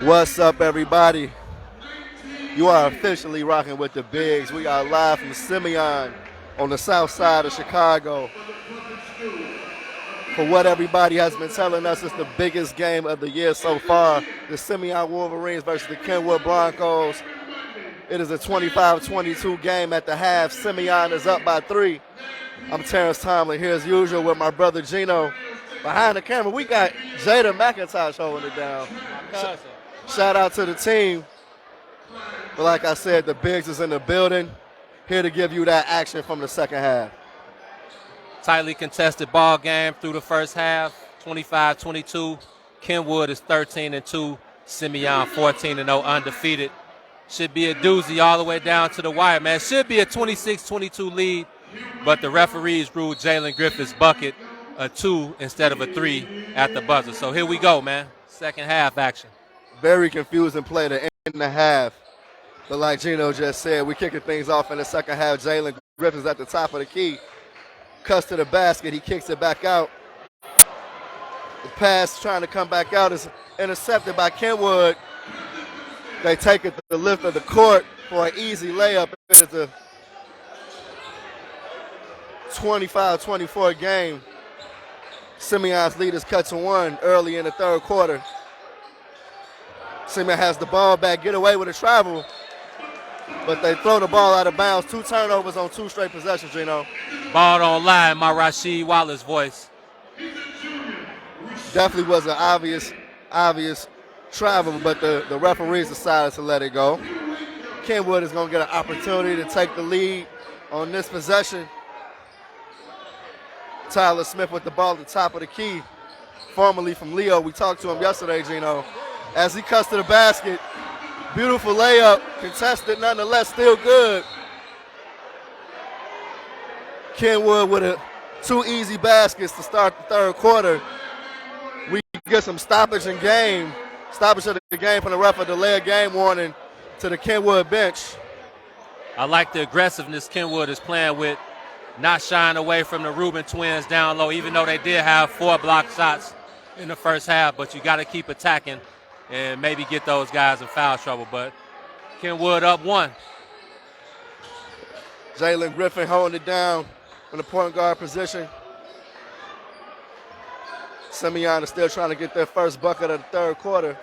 What's up, everybody? You are officially rocking with the Bigs. We are live from Simeon on the south side of Chicago for what everybody has been telling us is the biggest game of the year so far. The Simeon Wolverines versus the Kenwood Broncos. It is a 25-22 game at the half. Simeon is up by 3. I'm Terrence Tomlin here as usual with my brother Gino. Behind the camera, we got Jalen McIntosh holding it down. Shout out to the team. But like I said, the Bigs is in the building, here to give you that action from the second half. Tightly contested ball game through the first half, 25-22. Kenwood is 13-2. Simeon 14-0, undefeated. Should be a doozy all the way down to the wire, man. Should be a 26-22 lead, but the referees ruled Jalen Griffith's bucket a 2 instead of a 3 at the buzzer. So here we go, man. Second half action. Very confusing play to end the half. But like Gino just said, we kicking things off in the second half. Jalen Griffith's at the top of the key. Cuts to the basket. He kicks it back out. The pass trying to come back out is intercepted by Kenwood. They take it to the lift of the court for an easy layup. It is a 25-24 game. Simeon's lead is cut to 1 early in the third quarter. Simeon has the ball back, get away with a travel, but they throw the ball out of bounds. 2 turnovers on 2 straight possessions, Ball don't lie, my Rasheed Wallace voice. Definitely was an obvious travel, but the referees decided to let it go. Kenwood is going to get an opportunity to take the lead on this possession. Tyler Smith with the ball at the top of the key, formerly from Leo. We talked to him yesterday, Gino. As he cuts to the basket, beautiful layup, contested nonetheless, still good. Kenwood with 2 easy baskets to start the third quarter. We get some stoppage of the game from the ref, a delay of game warning to the Kenwood bench. I like the aggressiveness Kenwood is playing with, not shying away from the Rubin twins down low, even though they did have 4 block shots in the first half, but you got to keep attacking and maybe get those guys in foul trouble. But Kenwood up 1. Jalen Griffith holding it down from the point guard position. Simeon is still trying to get their first bucket of the third quarter.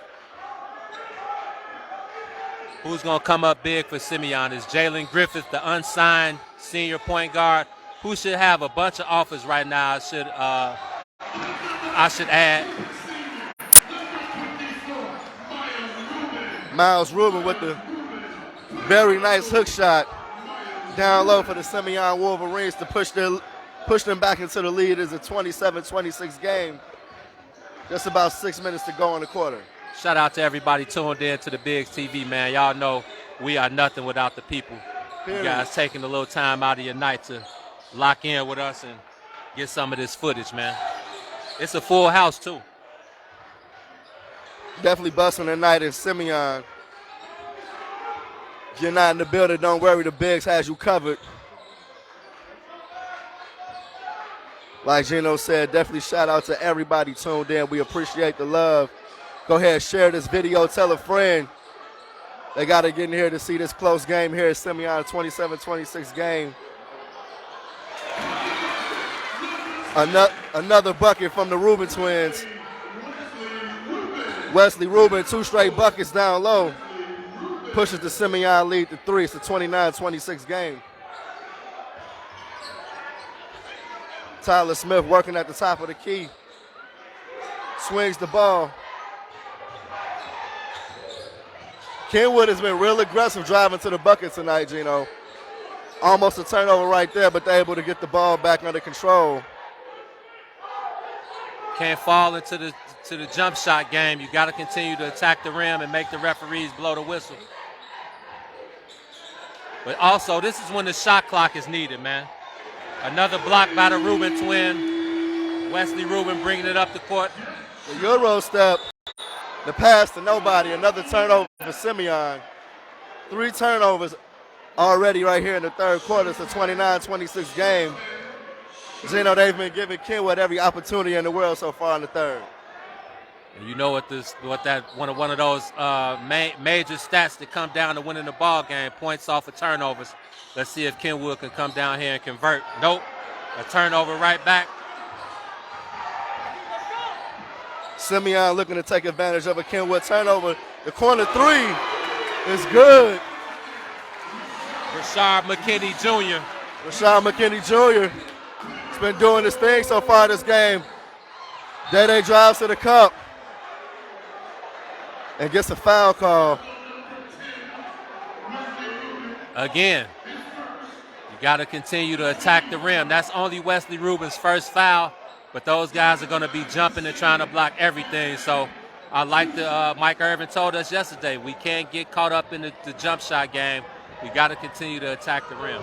Who's going to come up big for Simeon is Jalen Griffith, the unsigned senior point guard, who should have a bunch of offers right now. I should add. Miles Rubin with the very nice hook shot down low for the Simeon Wolverines to push them back into the lead. It's a 27-26 game. Just about 6 minutes to go in the quarter. Shout out to everybody tuned in to the Bigs TV, man. Y'all know we are nothing without the people. You guys taking a little time out of your night to lock in with us and get some of this footage, man. It's a full house, too. Definitely busting tonight in Simeon. If you're not in the building, don't worry. The Bigs has you covered. Like Gino said, definitely shout out to everybody tuned in. We appreciate the love. Go ahead, share this video. Tell a friend. They got to get in here to see this close game here at Simeon, 27-26 game. Another bucket from the Rubin twins. Wesley Rubin, 2 straight buckets down low. Pushes the Simeon lead to 3. It's a 29-26 game. Tyler Smith working at the top of the key. Swings the ball. Kenwood has been real aggressive driving to the bucket tonight, Gino. Almost a turnover right there, but they're able to get the ball back under control. Can't fall into the jump shot game. You got to continue to attack the rim and make the referees blow the whistle. But also, this is when the shot clock is needed, man. Another block by the Rubin twin. Wesley Rubin bringing it up the court. The Euro step. The pass to nobody. Another turnover for Simeon. 3 turnovers already right here in the third quarter. It's a 29-26 game. Gino, they've been giving Kenwood every opportunity in the world so far in the third. And you know one of those major stats that come down to winning the ball game, points off of turnovers. Let's see if Kenwood can come down here and convert. Nope. A turnover right back. Simeon looking to take advantage of a Kenwood turnover. The corner three is good. Rashad McKinnie Jr. Rashad McKinnie Jr. has been doing his thing so far this game. Day drives to the cup and gets a foul call. Again, you got to continue to attack the rim. That's only Wesley Rubin's first foul, but those guys are going to be jumping and trying to block everything. So I like Mike Irvin told us yesterday, we can't get caught up in the jump shot game. We got to continue to attack the rim.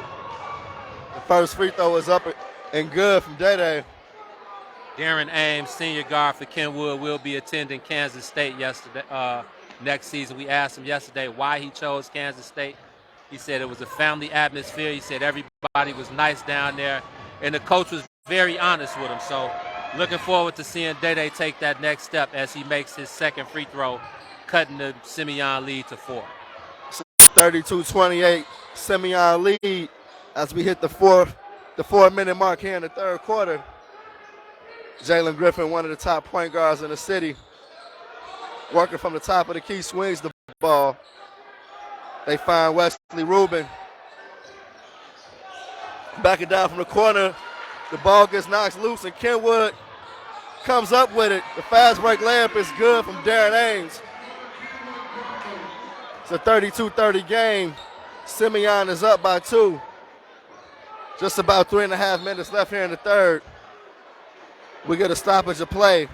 The first free throw is up and good from Day. Darrin Ames, senior guard for Kenwood, will be attending Kansas State next season. We asked him yesterday why he chose Kansas State. He said it was a family atmosphere. He said everybody was nice down there, and the coach was very honest with him. So looking forward to seeing Day take that next step as he makes his second free throw, cutting the Simeon lead to 4. 32-28, Simeon lead as we hit the 4-minute mark here in the third quarter. Jalen Griffith, one of the top point guards in the city, working from the top of the key, swings the ball. They find Wesley Rubin. Back it down from the corner. The ball gets knocked loose, and Kenwood comes up with it. The fast break layup is good from Darrin Ames. It's a 32-30 game. Simeon is up by 2. Just about 3.5 minutes left here in the third. We get a stoppage of play.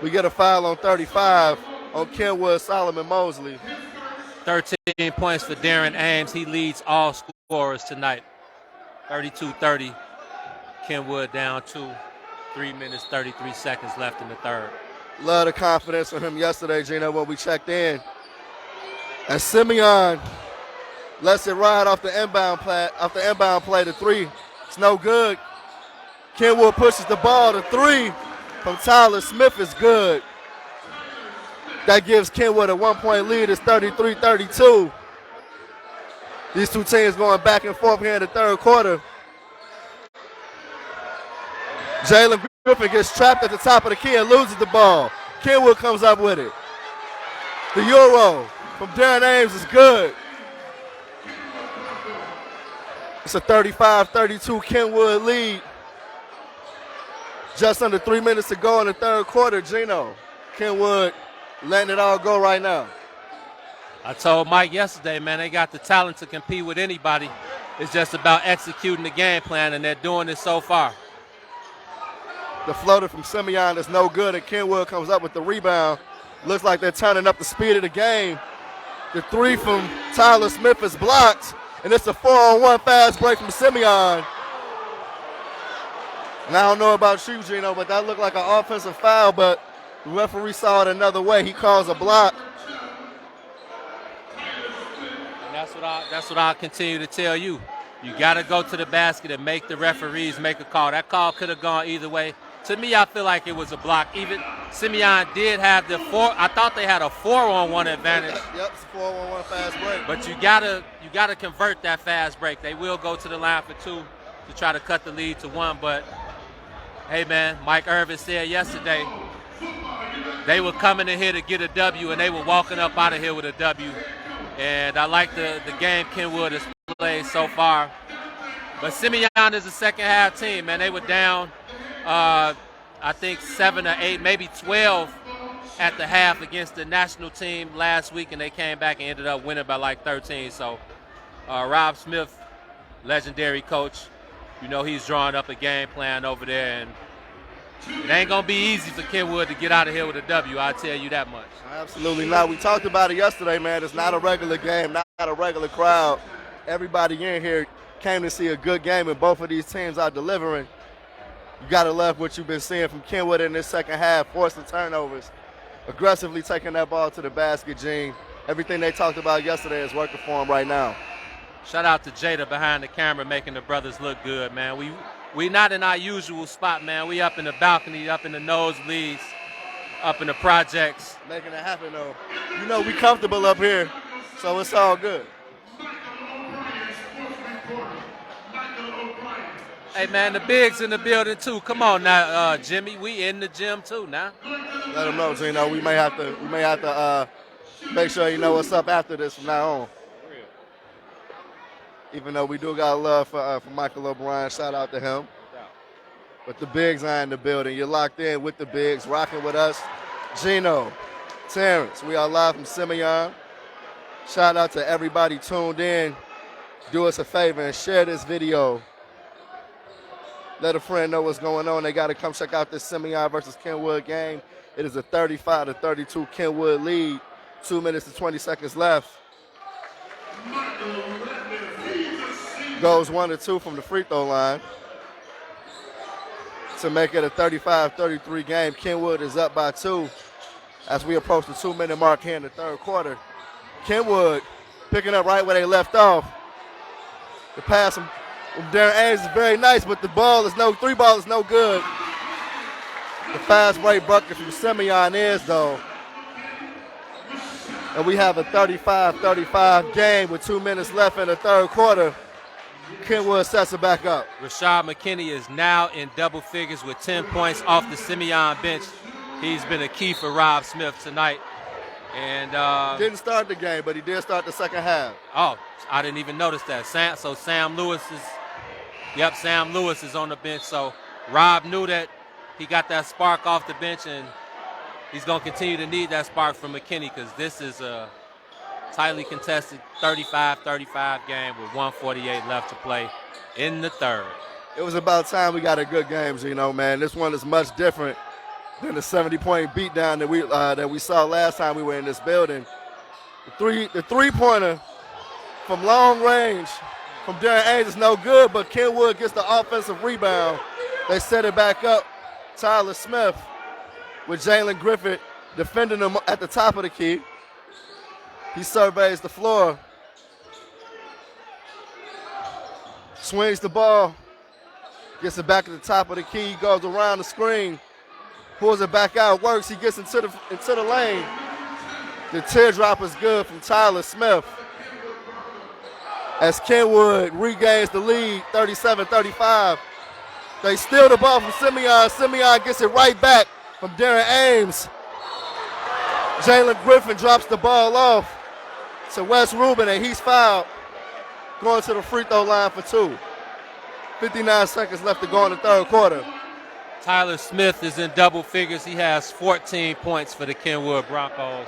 We get a foul on 35 on Kenwood Solomon Mosley. 13 points for Darrin Ames. He leads all scorers tonight. 32-30. Kenwood down 2. 3 minutes, 33 seconds left in the third. Love the confidence from him yesterday, Gino, when we checked in. And Simeon lets it ride off the inbound play to 3. It's no good. Kenwood pushes the ball to 3 from Tyler Smith is good. That gives Kenwood a 1-point lead. It's 33-32. These two teams going back and forth here in the third quarter. Jalen Griffith gets trapped at the top of the key and loses the ball. Kenwood comes up with it. The Euro from Darrin Ames is good. It's a 35-32 Kenwood lead. Just under 3 minutes to go in the third quarter. Gino, Kenwood letting it all go right now. I told Mike yesterday, man, they got the talent to compete with anybody. It's just about executing the game plan, and they're doing it so far. The floater from Simeon is no good, and Kenwood comes up with the rebound. Looks like they're turning up the speed of the game. The 3 from Tyler Smith is blocked, and it's a 4-on-1 fast break from Simeon. And I don't know about you, Gino, but that looked like an offensive foul, but the referee saw it another way. He calls a block. And that's what I'll continue to tell you. You got to go to the basket and make the referees make a call. That call could have gone either way. To me, I feel like it was a block. Even Simeon did have the 4. I thought they had a 4-on-1 advantage. Yep, it's a 4-on-1 fast break. But you gotta convert that fast break. They will go to the line for 2 to try to cut the lead to 1. But hey, man, Mike Irvin said yesterday they were coming in here to get a W, and they were walking up out of here with a W. And I like the game Kenwood has played so far. But Simeon is a second-half team, man. They were down, I think, 7 or 8, maybe 12 at the half against the national team last week, and they came back and ended up winning by like 13. So Rob Smith, legendary coach, you know he's drawing up a game plan over there, and it ain't going to be easy for Kenwood to get out of here with a W, I'll tell you that much. Absolutely not. We talked about it yesterday, man. It's not a regular game, not a regular crowd. Everybody in here came to see a good game, and both of these teams are delivering. You got to love what you've been seeing from Kenwood in this second half, forcing turnovers, aggressively taking that ball to the basket, Gene. Everything they talked about yesterday is working for them right now. Shout out to Jada behind the camera making the brothers look good, man. We not in our usual spot, man. We up in the balcony, up in the nosebleeds, up in the projects. Making it happen, though. You know, we comfortable up here, so it's all good. Hey, man, the bigs in the building, too. Come on now, Jimmy. We in the gym, too, now. Let them know, Gino. We may have to make sure you know what's up after this from now on. Even though we do got love for Michael O'Brien, shout out to him. But the bigs are in the building. You're locked in with the bigs, rocking with us. Gino, Terrence, we are live from Simeon. Shout out to everybody tuned in. Do us a favor and share this video. Let a friend know what's going on. They got to come check out this Simeon versus Kenwood game. It is a 35-32 Kenwood lead. 2 minutes and 20 seconds left. Goes 1 or 2 from the free throw line to make it a 35-33 game. Kenwood is up by 2 as we approach the 2-minute mark here in the third quarter. Kenwood picking up right where they left off. The pass from Darrin Ames is very nice, but the three ball is no good. The fast break bucket from Simeon is, though. And we have a 35-35 game with 2 minutes left in the third quarter. Kenwood sets it back up. Rashad McKinnie is now in double figures with 10 points off the Simeon bench. He's been a key for Rob Smith tonight. And didn't start the game, but he did start the second half. Oh, I didn't even notice that. Sam Lewis is on the bench. So Rob knew that he got that spark off the bench, and he's going to continue to need that spark from McKinnie because this is a tightly contested 35-35 game with 1:48 left to play in the third. It was about time we got a good game, man. This one is much different than the 70-point beatdown that we saw last time we were in this building. The three-pointer from long range from Darrin Ames is no good, but Kenwood gets the offensive rebound. They set it back up. Tyler Smith with Jalen Griffith defending him at the top of the key. He surveys the floor. Swings the ball. Gets it back at the top of the key. Goes around the screen. Pulls it back out. Works. He gets into the lane. The teardrop is good from Tyler Smith. As Kenwood regains the lead, 37-35. They steal the ball from Simeon. Simeon gets it right back from Darrin Ames. Jalen Griffin drops the ball off to Wes Rubin, and he's fouled. Going to the free throw line for 2. 59 seconds left to go in the third quarter. Tyler Smith is in double figures. He has 14 points for the Kenwood Broncos,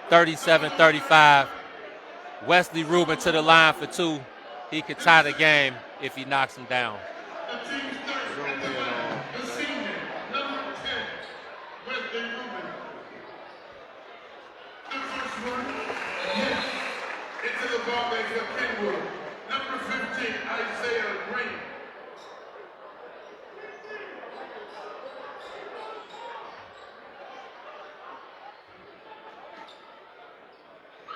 37-35. Wesley Rubin to the line for 2. He could tie the game if he knocks him down.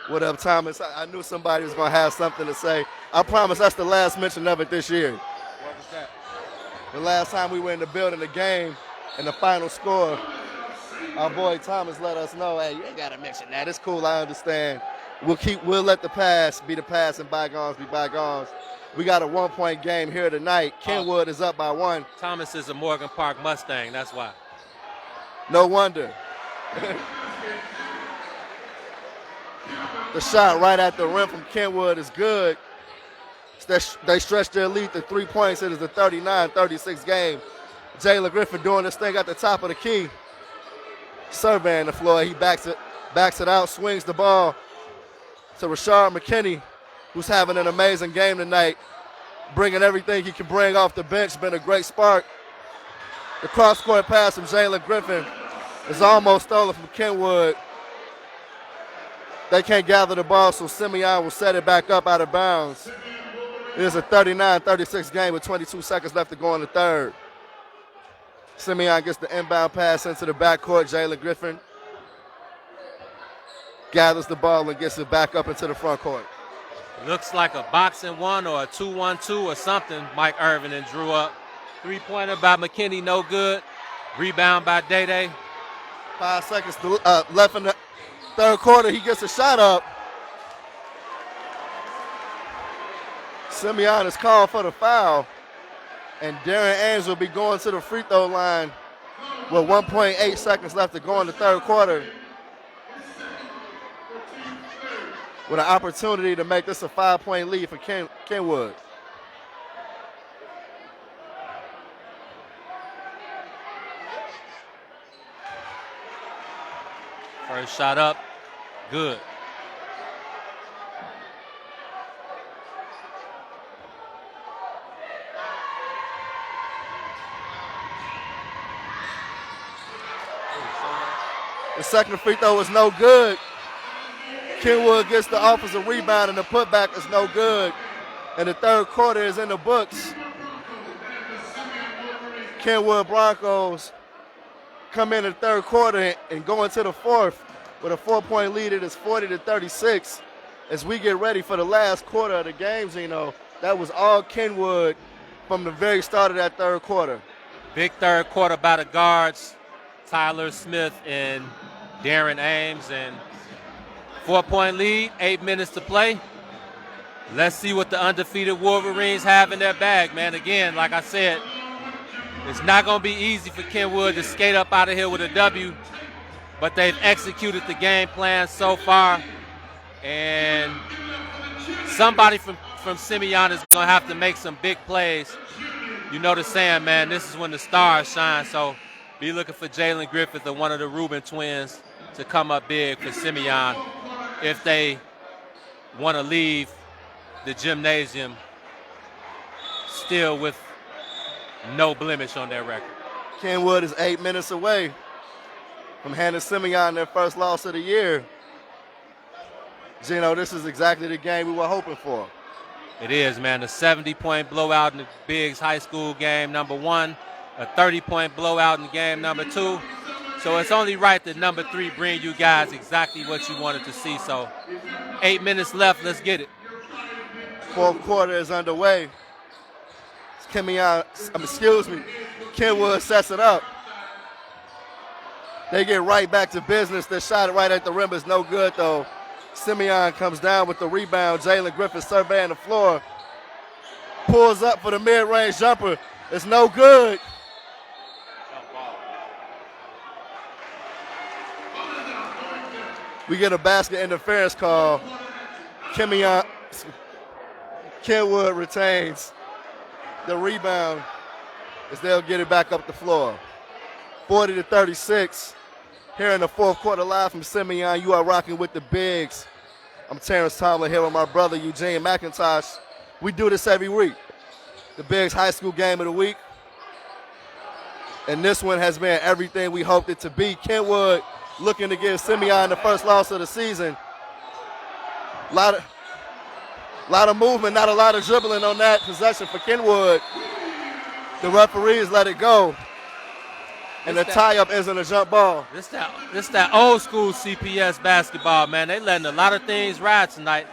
What up, Thomas? I knew somebody was going to have something to say. I promise that's the last mention of it this year. What was that? The last time we were in the building, the game, and the final score, our boy Thomas let us know, hey, you ain't got to mention that. It's cool, I understand. We'll let the past be the past and bygones be bygones. We got a 1-point game here tonight. Kenwood is up by 1. Thomas is a Morgan Park Mustang, that's why. No wonder. The shot right at the rim from Kenwood is good. They stretch their lead to 3 points. It is a 39-36 game. Jalen Griffith doing this thing at the top of the key. Surveying the floor. He backs it out, swings the ball to Rashad McKinnie, who's having an amazing game tonight, bringing everything he can bring off the bench. Been a great spark. The cross-court pass from Jalen Griffin is almost stolen from Kenwood. They can't gather the ball, so Simeon will set it back up out of bounds. It is a 39-36 game with 22 seconds left to go in the third. Simeon gets the inbound pass into the backcourt. Jalen Griffin gathers the ball and gets it back up into the front court. Looks like a boxing 1 or a 2-1-2 or something Mike Irvin and drew up. Three-pointer by McKinney, no good. Rebound by Day. 5 seconds left in the third quarter. He gets a shot up. Simeon is called for the foul. And Darrin Ames will be going to the free throw line with 1.8 seconds left to go in the third quarter, with an opportunity to make this a 5-point lead for Kenwood. First shot up, good. The second free throw is no good. Kenwood gets the offensive rebound, and the putback is no good. And the third quarter is in the books. Kenwood Broncos come in the third quarter and go into the fourth with a 4-point lead. It is 40-36 as we get ready for the last quarter of the game, Zeno. That was all Kenwood from the very start of that third quarter. Big third quarter by the guards, Tyler Smith and Darrin Ames, and 4-point lead, 8 minutes to play. Let's see what the undefeated Wolverines have in their bag, man. Again, like I said, it's not going to be easy for Kenwood to skate up out of here with a W, but they've executed the game plan so far, and somebody from Simeon is going to have to make some big plays. You know the saying, man, this is when the stars shine, so be looking for Jalen Griffith or one of the Rubin twins to come up big for Simeon if they want to leave the gymnasium still with no blemish on their record. Kenwood is 8 minutes away from handing Simeon their first loss of the year. Gino, this is exactly the game we were hoping for. It is, man. A 70-point blowout in the Biggs High School game number 1, a 30-point blowout in game number 2. So it's only right that number 3 bring you guys exactly what you wanted to see. So 8 minutes left. Let's get it. Fourth quarter is underway. Kenwood sets it up. They get right back to business. Their shot right at the rim is no good, though. Simeon comes down with the rebound. Jalen Griffith surveying the floor. Pulls up for the mid-range jumper. It's no good. We get a basket interference call. Kenwood retains the rebound as they'll get it back up the floor. 40-36. Here in the fourth quarter, live from Simeon, you are rocking with the Bigs. I'm Terrence Tomlin here with my brother Eugene McIntosh. We do this every week. The Bigs High School Game of the Week. And this one has been everything we hoped it to be. Kenwood looking to give Simeon the first loss of the season. A lot of movement, not a lot of dribbling on that possession for Kenwood. The referees let it go. And the tie-up isn't a jump ball. This that old school CPS basketball, man. They letting a lot of things ride tonight.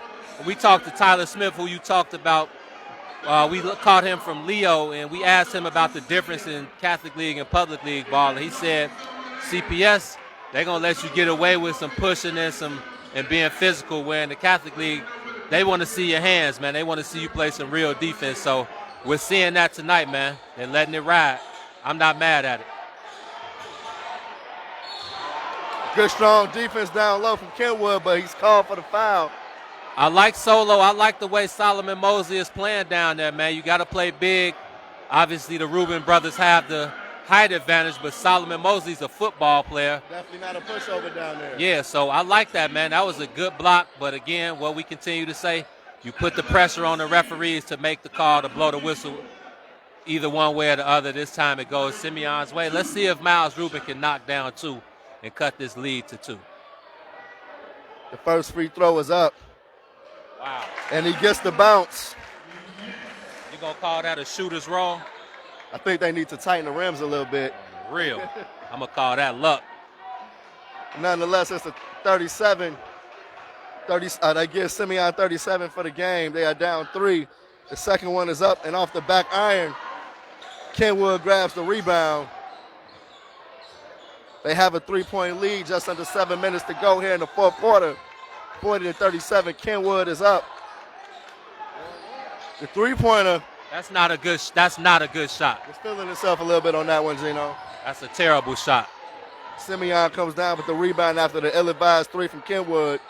We talked to Tyler Smith, who you talked about. We caught him from Leo, and we asked him about the difference in Catholic League and Public League ball. And he said, CPS, they're going to let you get away with some pushing and being physical, where in the Catholic League, they want to see your hands, man. They want to see you play some real defense. So we're seeing that tonight, man, and letting it ride. I'm not mad at it. Good, strong defense down low from Kenwood, but he's called for the foul. I like Solo. I like the way Solomon Mosley is playing down there, man. You got to play big. Obviously, the Rubin brothers have the height advantage, but Solomon Mosley's a football player. Definitely not a pushover down there. Yeah, so I like that, man. That was a good block. But, again, what we continue to say, you put the pressure on the referees to make the call, to blow the whistle either one way or the other. This time it goes Simeon's way. Let's see if Miles Rubin can knock down 2 and cut this lead to 2. The first free throw is up. Wow. And he gets the bounce. You going to call that a shooter's roll? I think they need to tighten the rims a little bit. Real. I'm going to call that luck. Nonetheless, it's a 37. They give Simeon 37 for the game. They are down 3. The second one is up and off the back iron. Kenwood grabs the rebound. They have a 3-point lead, just under 7 minutes to go here in the fourth quarter. 40-37, Kenwood is up. The three-pointer. That's not a good shot. He's feeling himself a little bit on that one, Gino. That's a terrible shot. Simeon comes down with the rebound after the ill-advised three from Kenwood.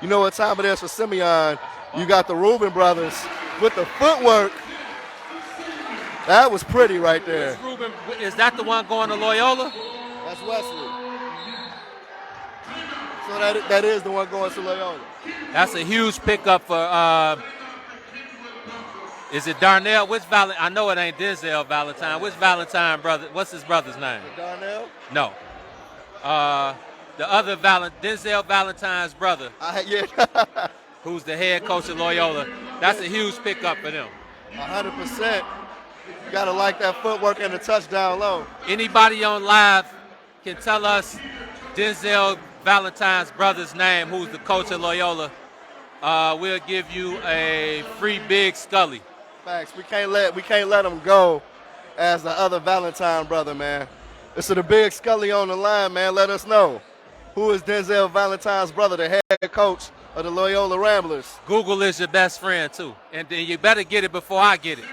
You know what time it is for Simeon. You got the Rubin brothers with the footwork. That was pretty right there. Is that the one going to Loyola? That's Wesley. So that is the one going to Loyola. That's a huge pickup for, is it Darnell? I know it ain't Denzel Valentine. Which Valentine brother? What's his brother's name? Darnell? No. The other Denzel Valentine's brother. Yeah. Who's the head coach at Loyola. That's a huge pickup for them. 100%. You got to like that footwork and the touchdown low. Anybody on live can tell us Denzel Valentine's brother's name, who's the coach at Loyola. We'll give you a free Big Scully. Facts. We can't let him go as the other Valentine brother, man. This is the Big Scully on the line, man. Let us know. Who is Denzel Valentine's brother, the head coach of the Loyola Ramblers? Google is your best friend, too. And then you better get it before I get it.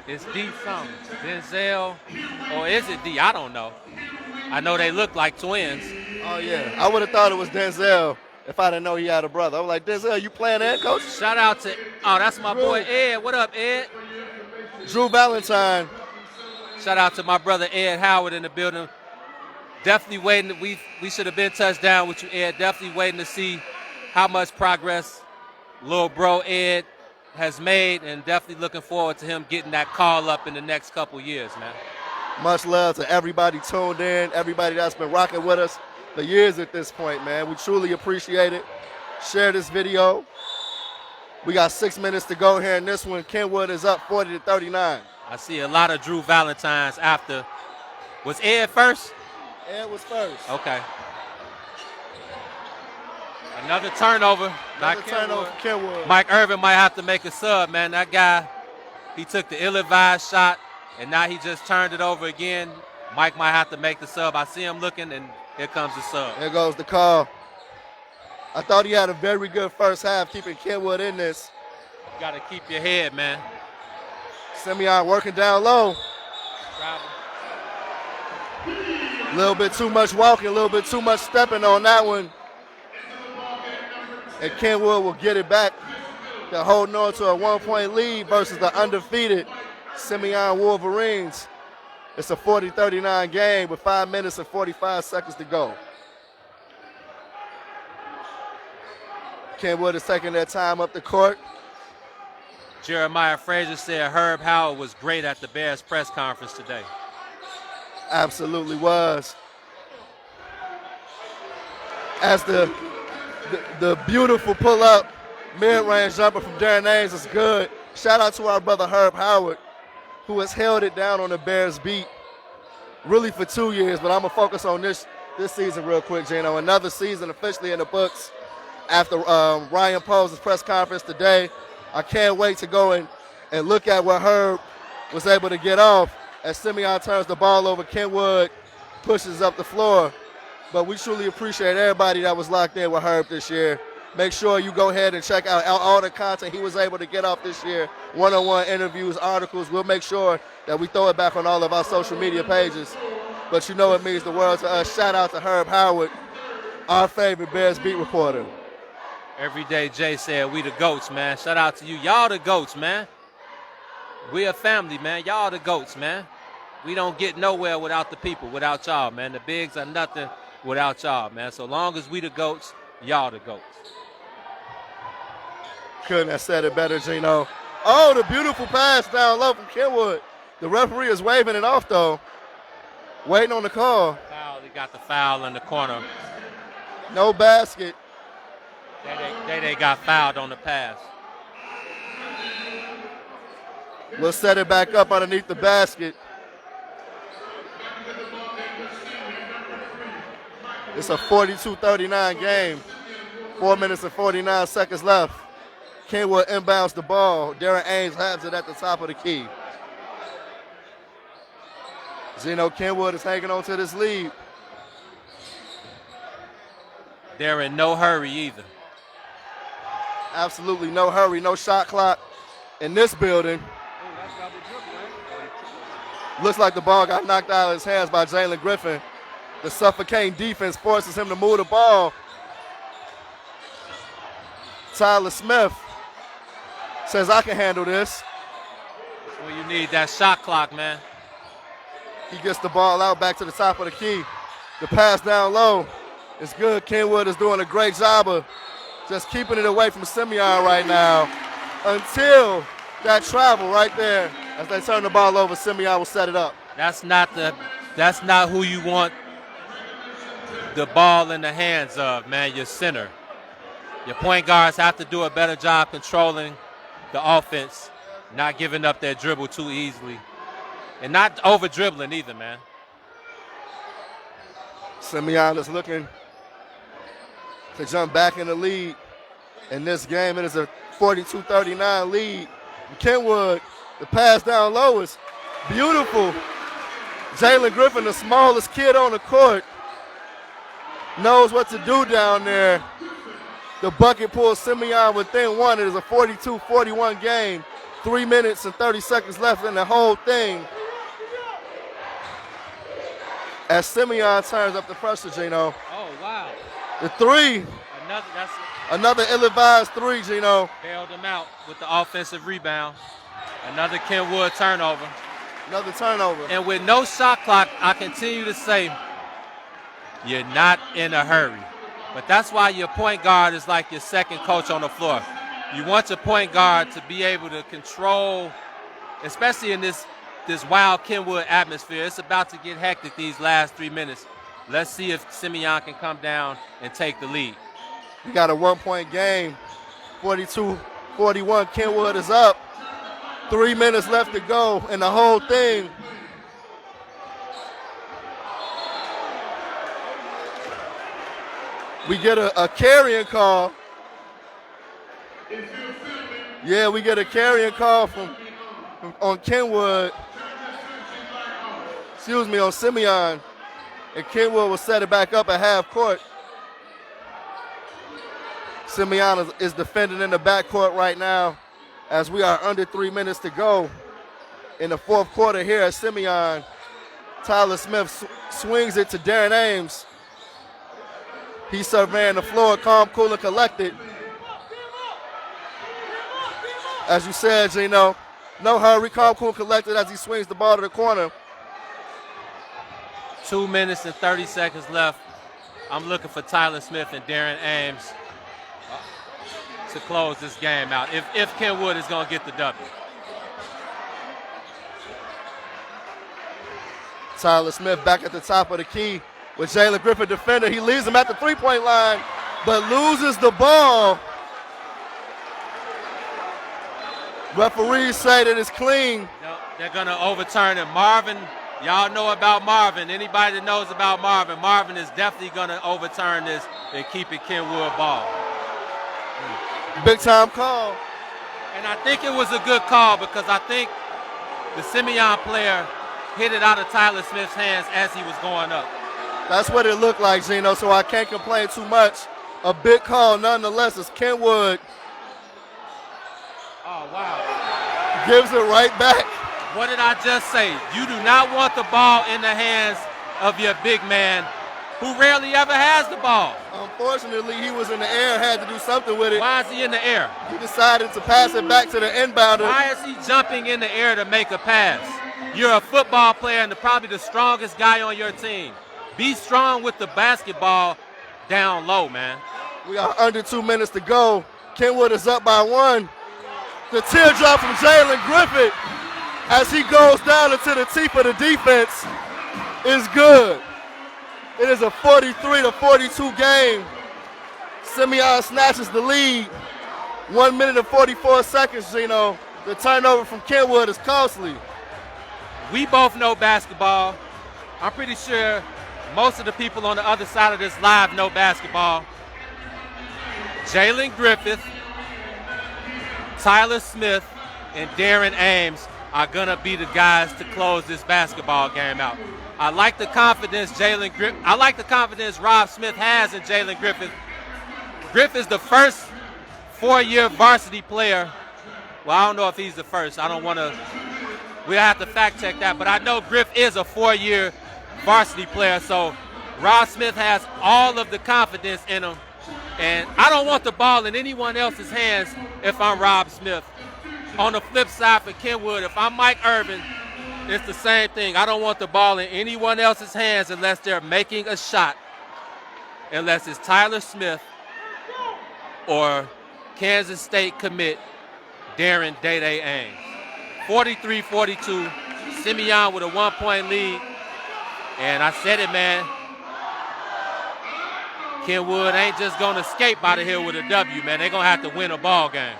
It's D something. Denzel, or is it D? I don't know. I know they look like twins. Oh, yeah. I would have thought it was Denzel if I didn't know he had a brother. I was like, Denzel, you playing that, coach? Shout out to, that's my boy Ed. What up, Ed? Drew Valentine. Shout out to my brother Ed Howard in the building. Definitely waiting. We should have been touchdown with you, Ed. Definitely waiting to see how much progress little bro Ed has made, and definitely looking forward to him getting that call up in the next couple years, man. Much love to everybody tuned in, everybody that's been rocking with us for years at this point, man. We truly appreciate it. Share this video. We got 6 minutes to go here in this one. Kenwood is up 40-39. I see a lot of Drew Valentines after. Was Ed first? Ed was first. Okay. Another turnover. Another turnover for Kenwood. Mike Irvin might have to make a sub, man. That guy, he took the ill-advised shot, and now he just turned it over again. Mike might have to make the sub. I see him looking, and here comes the sub. There goes the call. I thought he had a very good first half, keeping Kenwood in this. You got to keep your head, man. Simeon working down low. Travel. A little bit too much walking, a little bit too much stepping on that one. And Kenwood will get it back. They're holding on to a 1-point lead versus the undefeated Simeon Wolverines. It's a 40-39 game with 5 minutes and 45 seconds to go. Kenwood is taking their time up the court. Jeremiah Frazier said Herb Howard was great at the Bears press conference today. Absolutely was. As the beautiful pull-up mid-range jumper from Darrin Ames is good. Shout out to our brother Herb Howard, who has held it down on the Bears beat really for 2 years, but I'm going to focus on this season real quick, Gino. Another season officially in the books after Ryan Poe's press conference today. I can't wait to go and look at what Herb was able to get off as Simeon turns the ball over. Kenwood pushes up the floor. But we truly appreciate everybody that was locked in with Herb this year. Make sure you go ahead and check out all the content he was able to get off this year. One-on-one interviews, articles. We'll make sure that we throw it back on all of our social media pages. But you know it means the world to us. Shout out to Herb Howard, our favorite Bears beat reporter. Every day Jay said, we the GOATs, man. Shout out to you. Y'all the GOATs, man. We a family, man. Y'all the GOATs, man. We don't get nowhere without the people, without y'all, man. The bigs are nothing without y'all, man. So long as we the GOATs, y'all the GOATs. Couldn't have said it better, Gino. Oh, the beautiful pass down low from Kenwood. The referee is waving it off, though. Waiting on the call. Foul. He got the foul in the corner. No basket. They got fouled on the pass. We'll set it back up underneath the basket. It's a 42-39 game. 4 minutes and 49 seconds left. Kenwood inbounds the ball. Darrin Ames has it at the top of the key. Kenwood is hanging on to this lead. They're in no hurry either. Absolutely no hurry, no shot clock in this building. Looks like the ball got knocked out of his hands by Jalen Griffith. The suffocating defense forces him to move the ball. Tyler Smith says, I can handle this. Well, you need that shot clock, man. He gets the ball out back to the top of the key. The pass down low is good. Kenwood is doing a great job of just keeping it away from Simeon right now until that travel right there. As they turn the ball over, Simeon will set it up. That's not who you want the ball in the hands of, man, your center. Your point guards have to do a better job controlling the offense, not giving up their dribble too easily, and not over-dribbling either, man. Simeon is looking to jump back in the lead. In this game, it is a 42-39 lead. Kenwood, the pass down low is beautiful. Jalen Griffith, the smallest kid on the court, knows what to do down there. The bucket pulls Simeon within one. It is a 42-41 game. 3 minutes and 30 seconds left in the whole thing. As Simeon turns up the pressure, Gino. Oh, wow. The three. Another ill-advised three, Gino. Bailed him out with the offensive rebound. Another Kenwood turnover. Another turnover. And with no shot clock, I continue to say, you're not in a hurry. But that's why your point guard is like your second coach on the floor. You want your point guard to be able to control, especially in this wild Kenwood atmosphere. It's about to get hectic these last 3 minutes. Let's see if Simeon can come down and take the lead. We got a 1-point game, 42-41. Kenwood is up. 3 minutes left to go in the whole thing. We get a carrying call. Yeah, we get a carrying call on Kenwood. Excuse me, on Simeon. And Kenwood will set it back up at half court. Simeon is defending in the backcourt right now as we are under 3 minutes to go in the fourth quarter here at Simeon. Tyler Smith swings it to Darrin Ames. He's surveying the floor, calm, cool, and collected. As you said, Gino, no hurry, calm, cool, and collected as he swings the ball to the corner. 2 minutes and 30 seconds left. I'm looking for Tyler Smith and Darrin Ames to close this game out, if Kenwood is going to get the W. Tyler Smith back at the top of the key with Jalen Griffith defender. He leaves him at the three-point line, but loses the ball. Referees say that it's clean. No, they're going to overturn it. Marvin, y'all know about Marvin. Anybody that knows about Marvin is definitely going to overturn this and keep it Kenwood ball. Big time call. And I think it was a good call because I think the Simeon player hit it out of Tyler Smith's hands as he was going up. That's what it looked like, Gino, so I can't complain too much. A big call nonetheless as Kenwood gives it right back. What did I just say? You do not want the ball in the hands of your big man who rarely ever has the ball. Unfortunately, he was in the air, had to do something with it. Why is he in the air? He decided to pass it back to the inbounder. Why is he jumping in the air to make a pass? You're a football player and probably the strongest guy on your team. Be strong with the basketball down low, man. We are under 2 minutes to go. Kenwood is up by one. The teardrop from Jalen Griffith as he goes down into the teeth of the defense is good. It is a 43-42 game. Simeon snatches the lead. 1 minute and 44 seconds, Gino. The turnover from Kenwood is costly. We both know basketball. I'm pretty sure most of the people on the other side of this live know basketball. Jalen Griffith Tyler Smith and Darrin Ames are going to be the guys to close this basketball game out. I like the confidence Rob Smith has in Jalen Griffith. Griffith is the first 4-year varsity player. Well, I don't know if he's the first. We'll have to fact check that, but I know Griff is a 4-year varsity player, so Rob Smith has all of the confidence in him, and I don't want the ball in anyone else's hands if I'm Rob Smith. On the flip side for Kenwood, if I'm Mike Irvin, it's the same thing. I don't want the ball in anyone else's hands unless they're making a shot, unless it's Tyler Smith or Kansas State commit Darrin Ames. 43-42, Simeon with a 1-point lead. And I said it, man. Kenwood ain't just going to skate out of here with a W, man. They're going to have to win a ball game.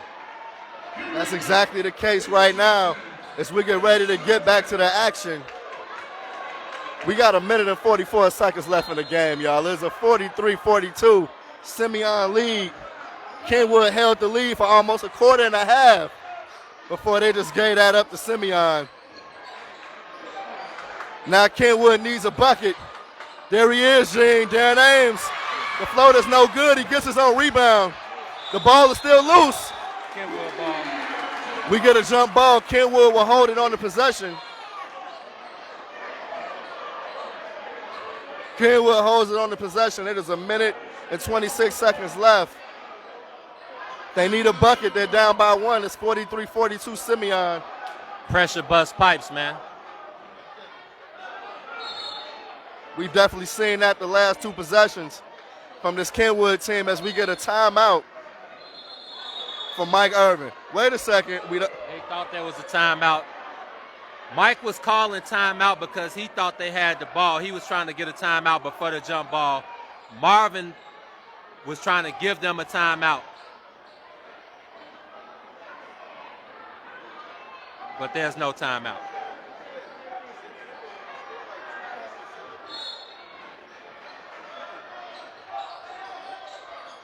That's exactly the case right now as we get ready to get back to the action. We got 1 minute and 44 seconds left in the game, y'all. It's a 43-42 Simeon lead. Kenwood held the lead for almost a quarter and a half before they just gave that up to Simeon. Now Kenwood needs a bucket. There he is, Gene. Darrin Ames. The floater's no good. He gets his own rebound. The ball is still loose. Kenwood ball. We get a jump ball. Kenwood will hold it on the possession. Kenwood holds it on the possession. It is 1 minute and 26 seconds left. They need a bucket. They're down by 1. It's 43-42 Simeon. Pressure bust pipes, man. We've definitely seen that the last 2 possessions from this Kenwood team as we get a timeout from Mike Irvin. Wait a second. They thought there was a timeout. Mike was calling timeout because he thought they had the ball. He was trying to get a timeout before the jump ball. Marvin was trying to give them a timeout. But there's no timeout.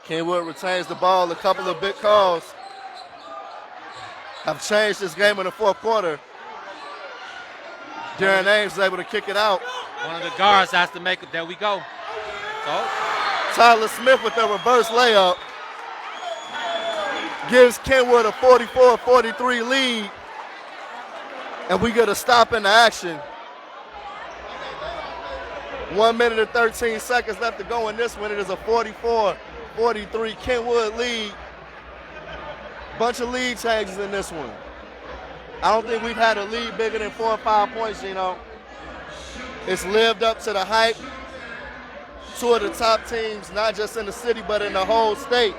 Kenwood retains the ball. A couple of big calls have changed this game in the fourth quarter. Darrin Ames is able to kick it out. One of the guards has to make it. There we go. So Tyler Smith with the reverse layup gives Kenwood a 44-43 lead. And we get a stop in the action. 1 minute and 13 seconds left to go in this one. It is a 44-43 Kenwood lead. Bunch of lead changes in this one. I don't think we've had a lead bigger than 4 or 5 points, you know. It's lived up to the hype. 2 of the top teams, not just in the city, but in the whole state,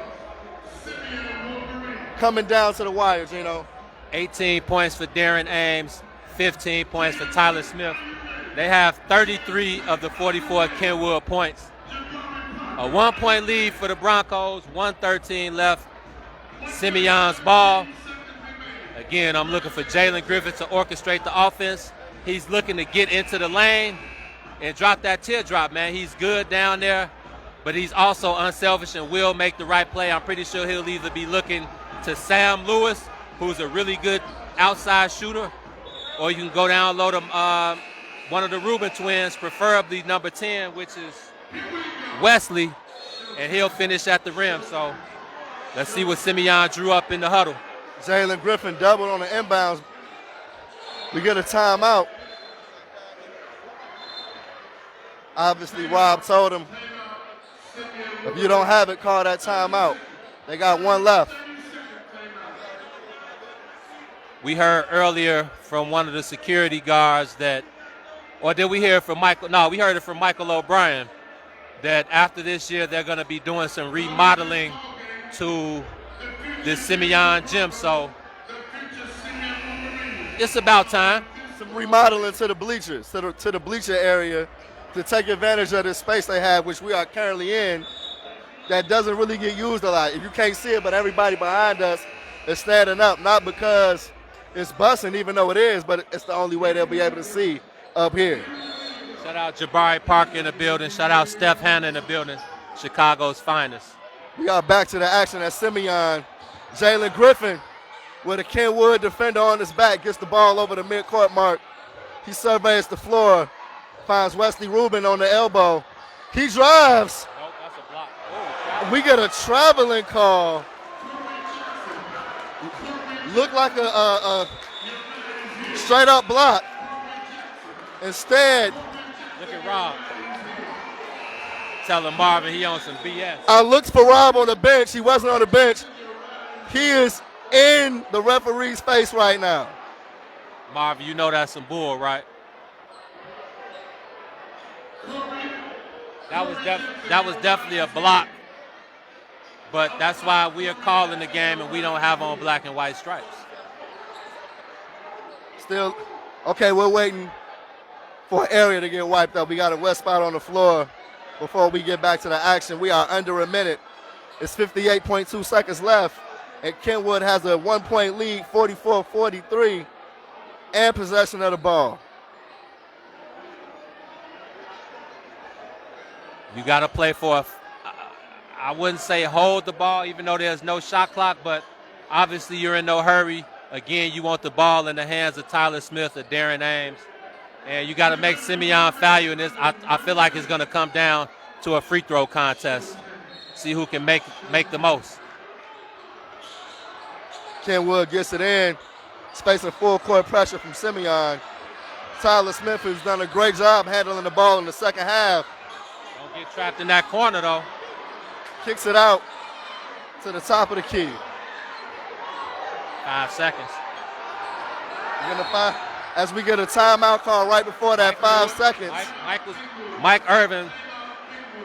coming down to the wires, you know. 18 points for Darrin Ames, 15 points for Tyler Smith. They have 33 of the 44 Kenwood points. A 1-point lead for the Broncos, 1:13 left. Simeon's ball. Again, I'm looking for Jalen Griffith to orchestrate the offense. He's looking to get into the lane and drop that teardrop, man. He's good down there, but he's also unselfish and will make the right play. I'm pretty sure he'll either be looking to Sam Lewis, who's a really good outside shooter, or you can go down low to one of the Rubin twins, preferably number 10, which is Wesley, and he'll finish at the rim. So let's see what Simeon drew up in the huddle. Jalen Griffin doubled on the inbounds. We get a timeout. Obviously, Rob told him, if you don't have it, call that timeout. They got 1 left. We heard earlier from one of the security guards that, or did we hear it from Michael? No, we heard it from Michael O'Brien that after this year they're going to be doing some remodeling to this Simeon gym. So it's about time. Some remodeling to the bleachers, to the bleacher area to take advantage of this space they have, which we are currently in, that doesn't really get used a lot. If you can't see it, but everybody behind us is standing up, not because it's busting, even though it is, but it's the only way they'll be able to see up here. Shout out Jabari Parker in the building. Shout out Steph Hanna in the building, Chicago's finest. We are back to the action at Simeon. Jalen Griffin with a Kenwood defender on his back, gets the ball over the midcourt mark. He surveys the floor, finds Wesley Rubin on the elbow. He drives. Nope, that's a block. Oh, we get a traveling call. Looked like a straight up block. Instead, look at Rob. Telling Marvin he on some BS. I looked for Rob on the bench. He wasn't on the bench. He is in the referee's face right now. Marvin, you know that's some bull, right? That was definitely a block. But that's why we are calling the game and we don't have on black and white stripes. Still, okay, we're waiting for an area to get wiped up. We got a wet spot on the floor before we get back to the action. We are under a minute. It's 58.2 seconds left, and Kenwood has a 1-point lead, 44-43, and possession of the ball. You got to play for I wouldn't say hold the ball, even though there's no shot clock, but obviously you're in no hurry. Again, you want the ball in the hands of Tyler Smith or Darrin Ames. And you got to make Simeon foul you in this. I feel like it's going to come down to a free throw contest. See who can make the most. Kenwood gets it in, spacing full court pressure from Simeon. Tyler Smith has done a great job handling the ball in the second half. Don't get trapped in that corner, though. Kicks it out to the top of the key. 5 seconds. As we get a timeout call right before that, 5 seconds. Mike Irvin,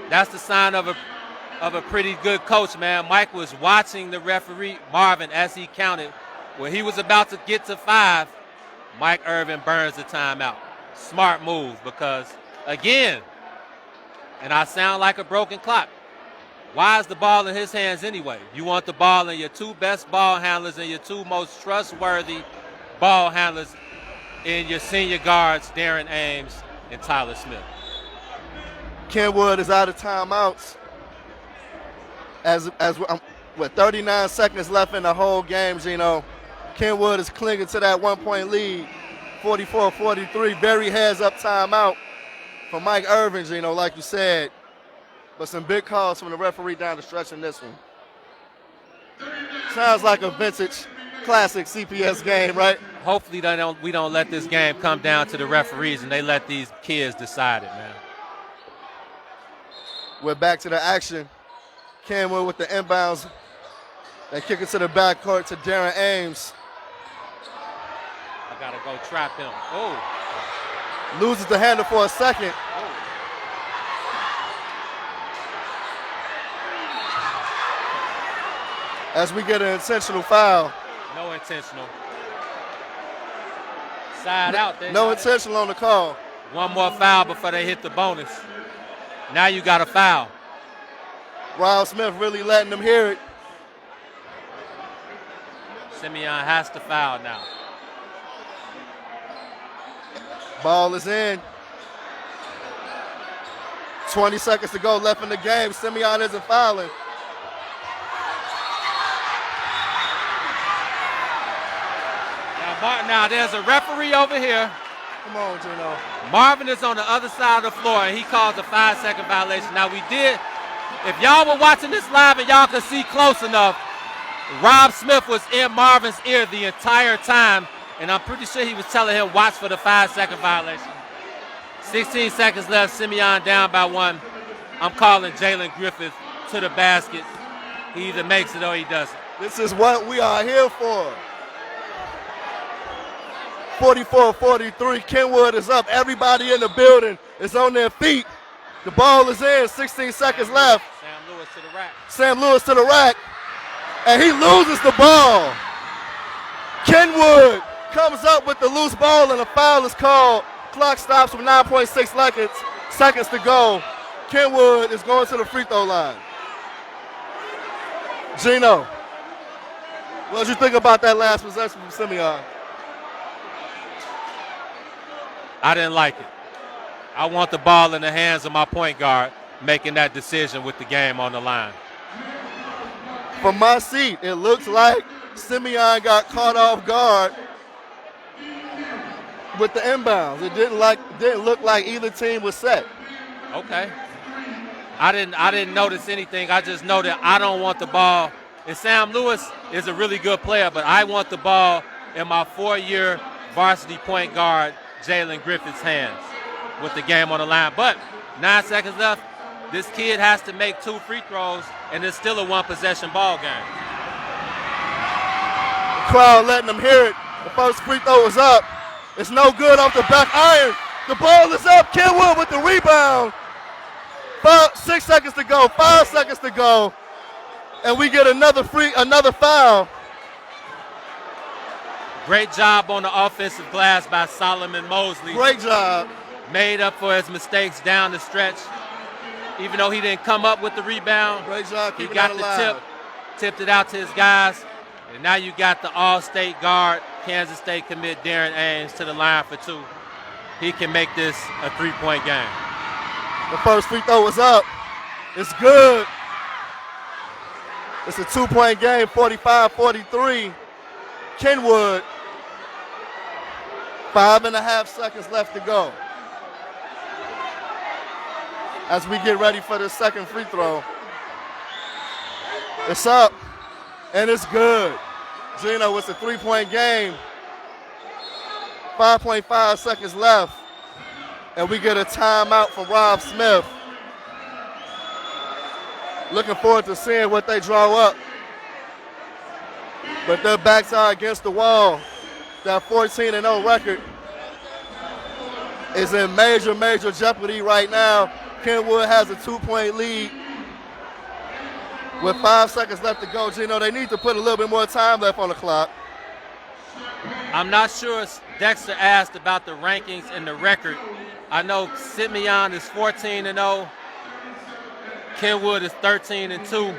that's the sign of a pretty good coach, man. Mike was watching the referee, Marvin, as he counted. When he was about to get to 5, Mike Irvin burns the timeout. Smart move because, again, and I sound like a broken clock, why is the ball in his hands anyway? You want the ball in your two best ball handlers and your two most trustworthy ball handlers in your senior guards, Darrin Ames and Tyler Smith. Kenwood is out of timeouts. With 39 seconds left in the whole game, Gino, Kenwood is clinging to that 1-point lead, 44-43. Very heads-up timeout for Mike Irvin, Gino, like you said. But some big calls from the referee down the stretch in this one. Sounds like a vintage classic CPS game, right? Hopefully we don't let this game come down to the referees and they let these kids decide it, man. We're back to the action. Kenwood with the inbounds. They kick it to the backcourt to Darrin Ames. I got to go trap him. Oh. Loses the handle for a second. As we get an intentional foul. No intentional. Side out there. No intentional on the call. One more foul before they hit the bonus. Now you got a foul. Rob Smith really letting them hear it. Simeon has to foul now. Ball is in. 20 seconds to go left in the game. Simeon isn't fouling. Now there's a referee over here. Come on, Gino. Marvin is on the other side of the floor, and he calls a 5-second violation. Now if y'all were watching this live and y'all could see close enough, Rob Smith was in Marvin's ear the entire time, and I'm pretty sure he was telling him watch for the 5-second violation. 16 seconds left, Simeon down by 1. I'm calling Jalen Griffith to the basket. He either makes it or he doesn't. This is what we are here for. 44-43, Kenwood is up. Everybody in the building is on their feet. The ball is in, 16 seconds left. Sam Lewis to the rack. And he loses the ball. Kenwood comes up with the loose ball and a foul is called. Clock stops with 9.6 seconds to go. Kenwood is going to the free throw line. Gino, what did you think about that last possession from Simeon? I didn't like it. I want the ball in the hands of my point guard making that decision with the game on the line. From my seat, it looks like Simeon got caught off guard with the inbounds. It didn't look like either team was set. Okay. I didn't notice anything. I just know that I don't want the ball. And Sam Lewis is a really good player, but I want the ball in my 4-year varsity point guard, Jalen Griffith's hands with the game on the line. But 9 seconds left. This kid has to make 2 free throws, and it's still a 1-possession ball game. The crowd letting them hear it. The first free throw is up. It's no good off the back iron. The ball is up. Kenwood with the rebound. 6 seconds to go. 5 seconds to go. And we get another foul. Great job on the offensive glass by Solomon Mosley. Great job. Made up for his mistakes down the stretch. Even though he didn't come up with the rebound, great job. He got the tipped it out to his guys. And now you got the all-state guard, Kansas State commit Darrin Ames to the line for 2. He can make this a 3-point game. The first free throw was up. It's good. It's a 2-point game, 45-43. Kenwood, 5.5 seconds left to go. As we get ready for the second free throw. It's up, and it's good. Gino, it's a 3-point game. 5.5 seconds left, and we get a timeout from Rob Smith. Looking forward to seeing what they draw up. But their backs are against the wall. That 14-0 record is in major, major jeopardy right now. Kenwood has a 2-point lead with 5 seconds left to go. Gino, they need to put a little bit more time left on the clock. I'm not sure Dexter asked about the rankings and the record. I know Simeon is 14-0. Kenwood is 13-2.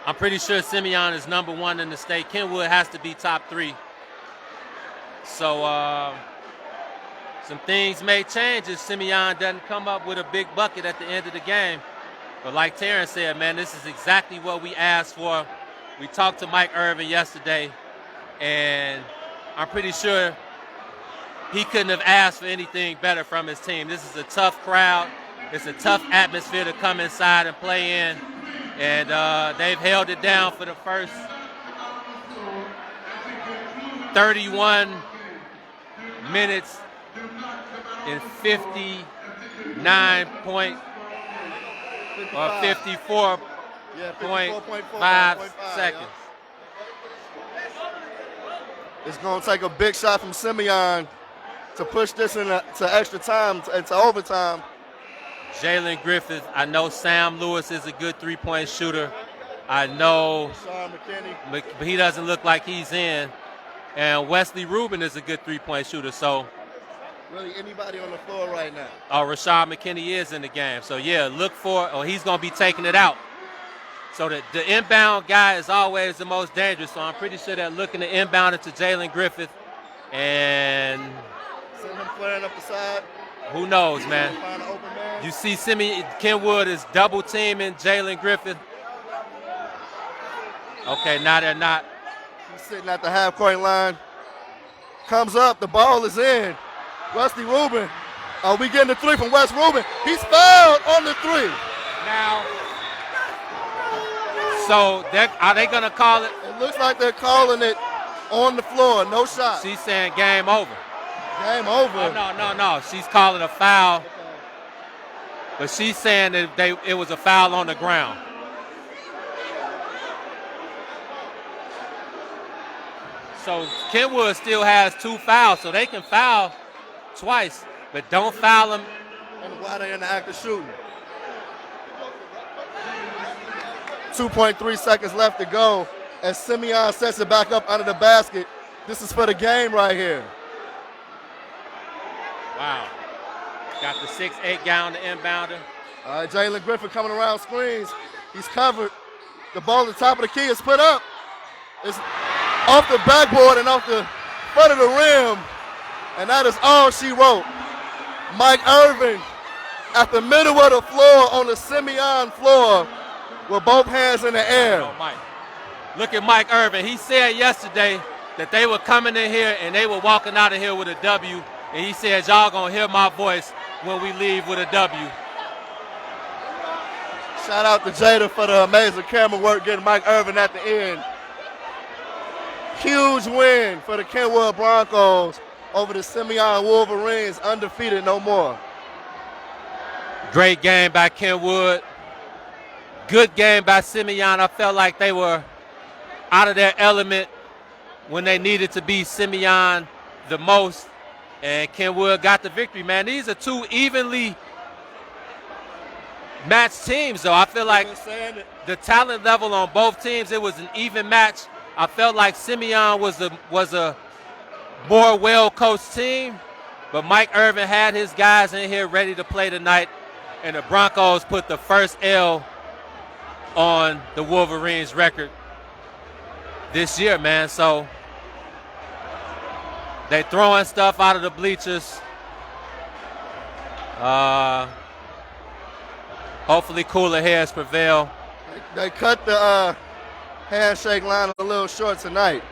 I'm pretty sure Simeon is number 1 in the state. Kenwood has to be top 3. So some things may change if Simeon doesn't come up with a big bucket at the end of the game. But like Terrence said, man, this is exactly what we asked for. We talked to Mike Irvin yesterday, and I'm pretty sure he couldn't have asked for anything better from his team. This is a tough crowd. It's a tough atmosphere to come inside and play in. And they've held it down for the first 31 minutes in 54.5 seconds. It's going to take a big shot from Simeon to push this into extra time, into overtime. Jalen Griffith, I know Sam Lewis is a good 3-point shooter. I know McKinnie. But he doesn't look like he's in. And Wesley Rubin is a good 3-point shooter. So really anybody on the floor right now. Rashad McKinnie is in the game. So, yeah, look for he's going to be taking it out. So the inbound guy is always the most dangerous. So I'm pretty sure they're looking to inbound it to Jalen Griffith. And send him flaring up the side. Who knows, man? Find an open man. You see Kenwood is double teaming Jalen Griffith. Okay, now they're not. He's sitting at the half-court line. Comes up, the ball is in. Wesley Rubin. Are we getting the 3 from Wes Rubin? He's fouled on the 3. Now, so are they going to call it? It looks like they're calling it on the floor, no shot. She's saying game over. Game over. Oh, no. She's calling a foul. But she's saying that it was a foul on the ground. So Kenwood still has 2 fouls, so they can foul twice, but don't foul them. And while they're in the act of shooting. 2.3 seconds left to go as Simeon sets it back up under the basket. This is for the game right here. Wow. Got the 6'8" guy on the inbounder. All right, Jalen Griffith coming around screens. He's covered. The ball at the top of the key is put up. It's off the backboard and off the front of the rim. And that is all she wrote. Mike Irvin at the middle of the floor on the Simeon floor with both hands in the air. Oh, Mike. Look at Mike Irvin. He said yesterday that they were coming in here and they were walking out of here with a W. And he said, y'all gonna hear my voice when we leave with a W. Shout out to Jada for the amazing camera work getting Mike Irvin at the end. Huge win for the Kenwood Broncos over the Simeon Wolverines, undefeated no more. Great game by Kenwood. Good game by Simeon. I felt like they were out of their element when they needed to be Simeon the most. And Kenwood got the victory, man. These are two evenly matched teams, though. I feel like the talent level on both teams, it was an even match. I felt like Simeon was a more well-coached team, but Mike Irvin had his guys in here ready to play tonight, and the Broncos put the first L on the Wolverines record this year, man. So they throwing stuff out of the bleachers. Hopefully cooler heads prevail. They cut the handshake line a little short tonight.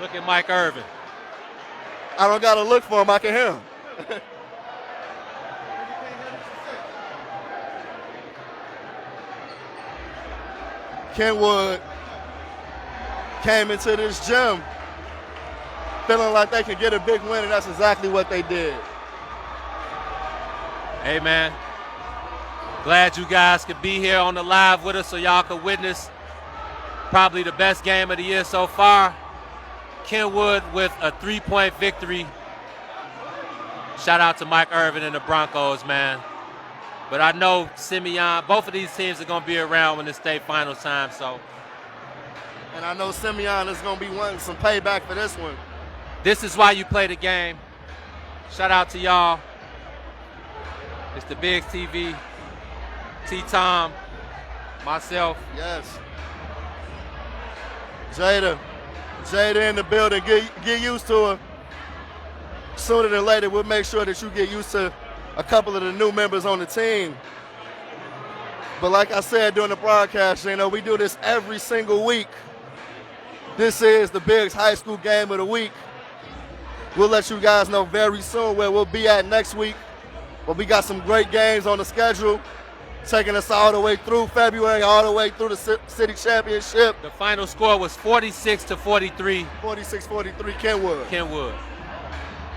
Look at Mike Irvin. I don't got to look for him. I can hear him. Kenwood came into this gym feeling like they could get a big win, and that's exactly what they did. Hey, man. Glad you guys could be here on the live with us so y'all could witness probably the best game of the year so far. Kenwood with a 3-point victory. Shout out to Mike Irvin and the Broncos, man. But I know Simeon, both of these teams are going to be around when it's state finals time. So, and I know Simeon is going to be wanting some payback for this one. This is why you play the game. Shout out to y'all. It's the Bigs TV. T-Tom, myself. Yes. Jada in the building. Get used to her. Sooner than later, we'll make sure that you get used to a couple of the new members on the team. But like I said during the broadcast, we do this every single week. This is the Bigs High School Game of the Week. We'll let you guys know very soon where we'll be at next week. But we got some great games on the schedule, taking us all the way through February, all the way through the city championship. The final score was 46-43. 46-43 Kenwood. Kenwood.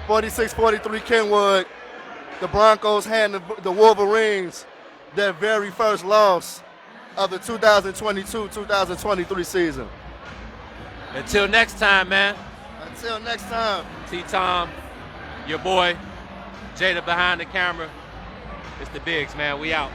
46-43 Kenwood. The Broncos hand the Wolverines their very first loss of the 2022-2023 season. Until next time, man. Until next time. T-Tom, your boy, Jada behind the camera. It's the Bigs, man. We out.